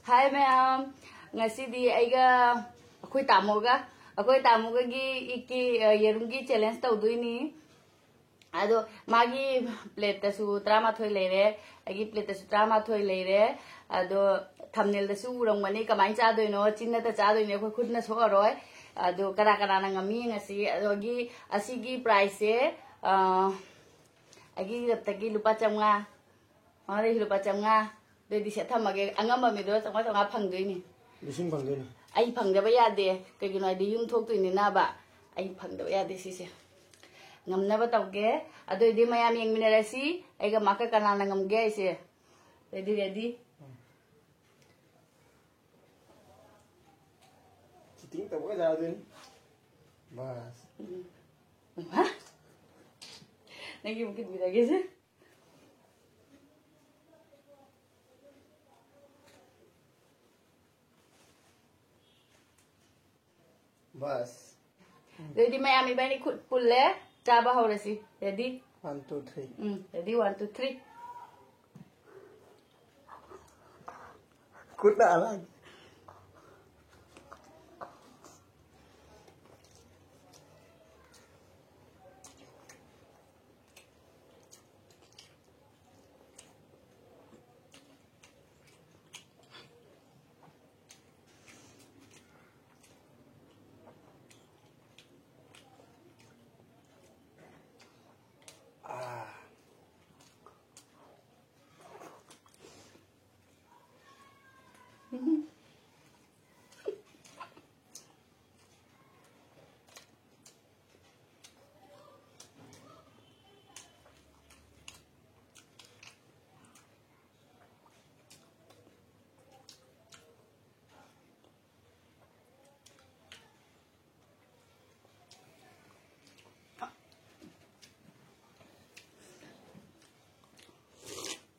Hi ma'am ngasi aiga akoi tamoga gi yerumgi challenge tawdoini ado magi plate ta su trama thoi leire agi plate ta su trama thoi leire ado thumbnail da su urangmani kamai cha doino chinna ta cha doine khoi khudna so aroi ado kara na ngami ngasi ado gi asigi price e agi tagi lupa chamnga mari lupa chamnga de se thamage angamba mi do changa phangdoini लिसिंग फंगदोनी आई फंगदबा यादे कगिनो आदि yum थोक्तोइनि नाबा आई फंगदबा यादे सिसे ngamnaba tawge adoidi mayam yengminarasi aiga maka kanana ngamge aise ready cheating तब जा दोनी बस ha nagi mungkin bilage se बस ready mayam ibani pulle chaba horasi ready 1 2 3 ready 1 2 3 कुछ अलग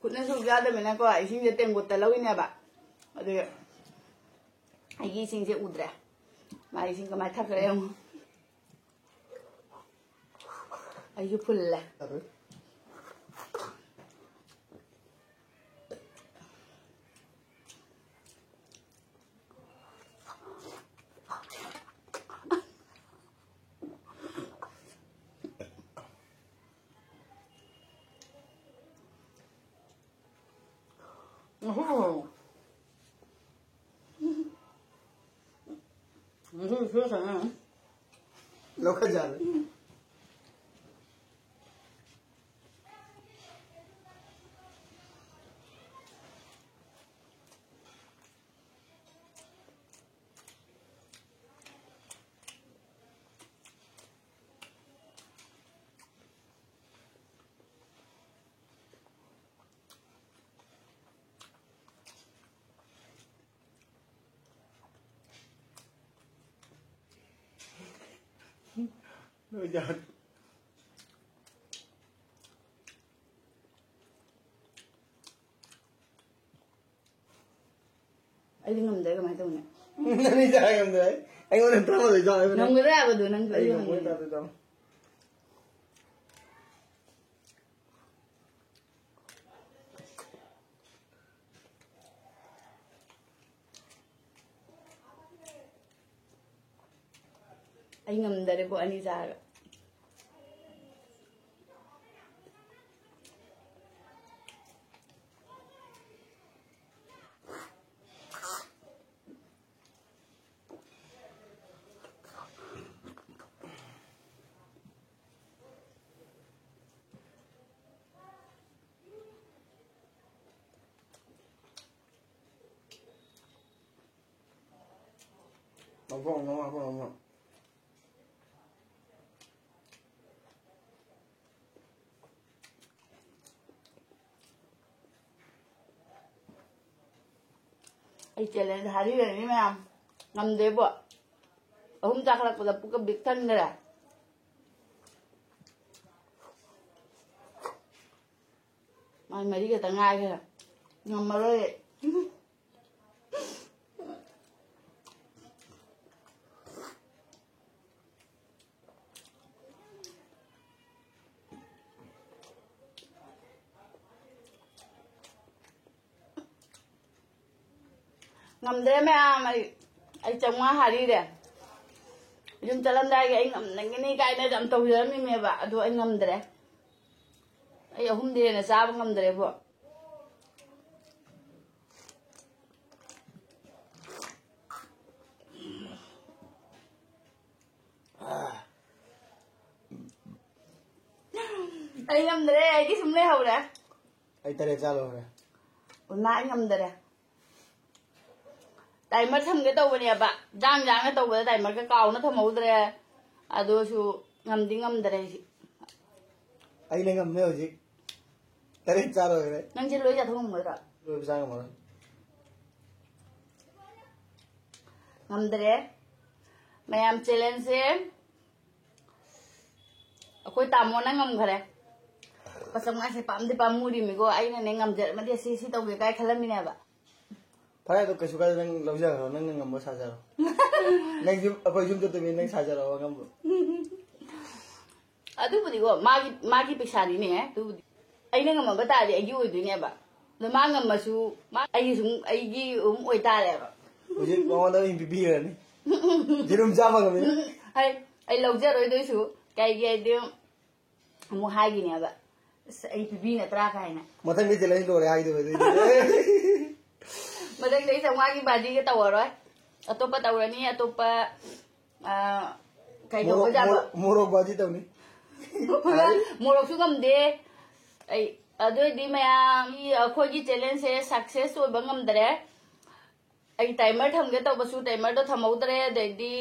Kuna so ga da mena ko ai sin je tengo ta lawi ne ba ade ai sin je udra ma ai sin ka mai thak re mo ai ju pulla लोग जा रहे लोग जा ai ngamde ka mai tawne नहीं जाएगा हम जाए आई उन्हें ड्रामा ले जाओ ngamre abadu nang आई वो ताते जाओ ai ngamdare ko ani jaga Ngomong. ai challenge hari ni ma'am ngamde bo ahum chakrak pada puka biktan nera mai mari ka tangai ka ngamare ngamdre ma'am ai changwa hari de yum chalamdai ge ai ngamnangini kai na jam tawjarami me ba adu ai ngamdre ai ahum de na chaba ngamdre bo ai ngamdre ai ki sumle hawra ai tare chalo re na ai ngamdre timer thamge tawbane ba jang jang na tawba timer ka kaw na thamudre adu su ngamdi ngamdre ai ne ngam me hoji tare chalo re nang je loi ja thong mo ra lo sang mo ngamdre mayam challenge se akoi tamo na ngam khare pasam nga se pam de pamuri mi go ai na ne ngam jar ma de si tawge kai khalam ni ba Phải tôi cái số cái nâng lâu giờ rồi nâng ngầm bớt xa giờ nâng giúp apa giúp cho tôi mình nâng xa giờ rồi ngầm adu budi go magi pesa ni ne tu ai na ngam ba ta de ai oi du ne ba le ma ngam ma su ma ai sung ai gi oi ta le ba Ujit mau đâu in bibi rồi nè jirum jam ngầm ni ai lâu giờ rồi tôi su cái ge de mu hai gi ne ba ai bibi na tra kai na mà thằng đi chơi lên rồi ai rồi Madang dai sa wagi baji ka tawaro atopa tawrani atopa kai do ja ba morok baji tau ni morok su ngam de ai adoi di maya mi khoi gi challenge se success oi bangam dare ai timer tham ge to basu timer do thamau dare de di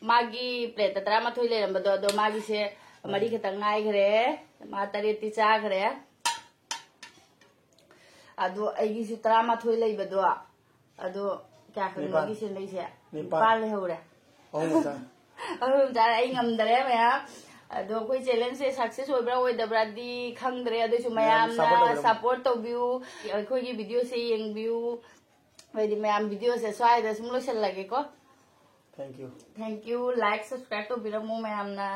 magi plate tra ma thoi le ram do magi se mari khata ngai gre ma tare ti cha gre ado aigi si trama thoi lei bado ado kya khari magi se lei se nepal le hore ja ai ngam dare maya ado koi challenge se success oi bra oi dabra di khang dare ado su mayam na support to view khoi gi video se yeng view oi di mayam video se swai da sum lo sel lage ko thank you like subscribe to biramu mayam na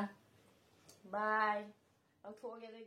bye au thoge dei